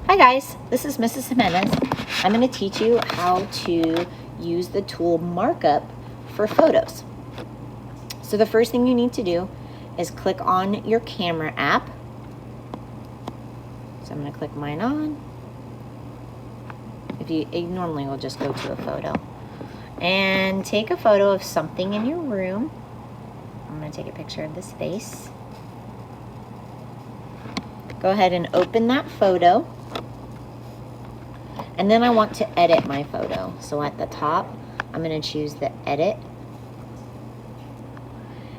Hi guys, this is Mrs. Jimenez. I'm going to teach you how to use the tool Markup for photos. So the first thing you need to do is click on your camera app. So I'm going to click mine on. You normally will just go to a photo. And take a photo of something in your room. I'm going to take a picture of this face. Go ahead and open that photo. And then I want to edit my photo. So at the top, I'm going to choose the edit.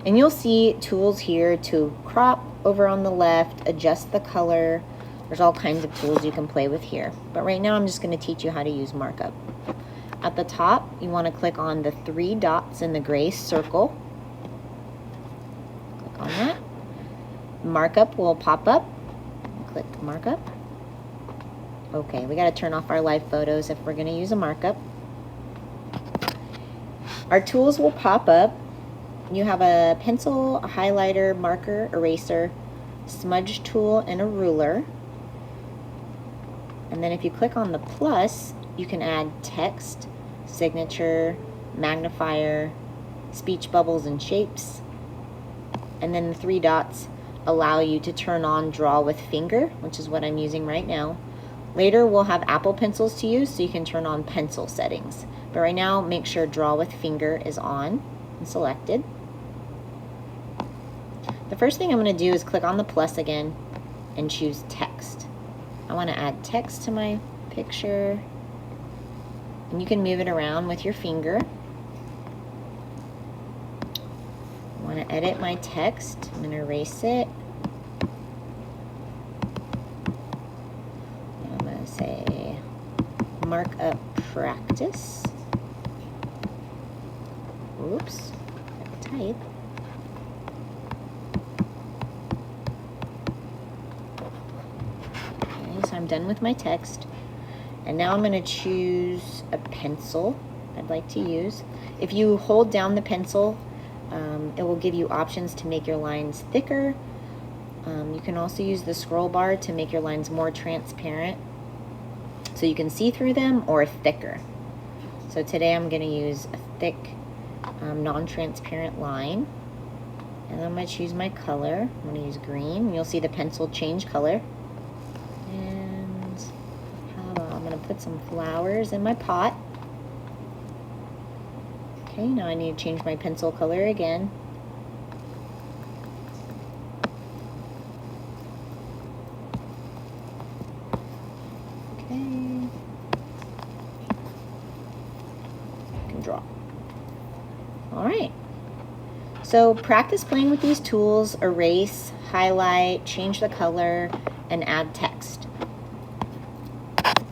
And you'll see tools here to crop over on the left, adjust the color. There's all kinds of tools you can play with here. But right now I'm just going to teach you how to use Markup. At the top, you want to click on the 3 dots in the gray circle. Click on that. Markup will pop up. Click Markup. Okay, we got to turn off our live photos if we're going to use a markup. Our tools will pop up. You have a pencil, a highlighter, marker, eraser, smudge tool, and a ruler. And then if you click on the plus, you can add text, signature, magnifier, speech bubbles and shapes. And then the 3 dots allow you to turn on draw with finger, which is what I'm using right now. Later we'll have Apple pencils to use, so you can turn on pencil settings. But right now, make sure draw with finger is on and selected. The first thing I'm going to do is click on the plus again and choose text. I want to add text to my picture. And you can move it around with your finger. I want to edit my text. I'm going to erase it. I'm going to say Markup practice. Oops, I type. Okay, so I'm done with my text. And now I'm going to choose a pencil I'd like to use. If you hold down the pencil, it will give you options to make your lines thicker. You can also use the scroll bar to make your lines more transparent so you can see through them, or thicker. So today I'm going to use a thick, non-transparent line. And I'm going to choose my color. I'm going to use green. You'll see the pencil change color. And I'm going to put some flowers in my pot. Okay, now I need to change my pencil color again. Okay. I can draw. All right. So practice playing with these tools, erase, highlight, change the color, and add text.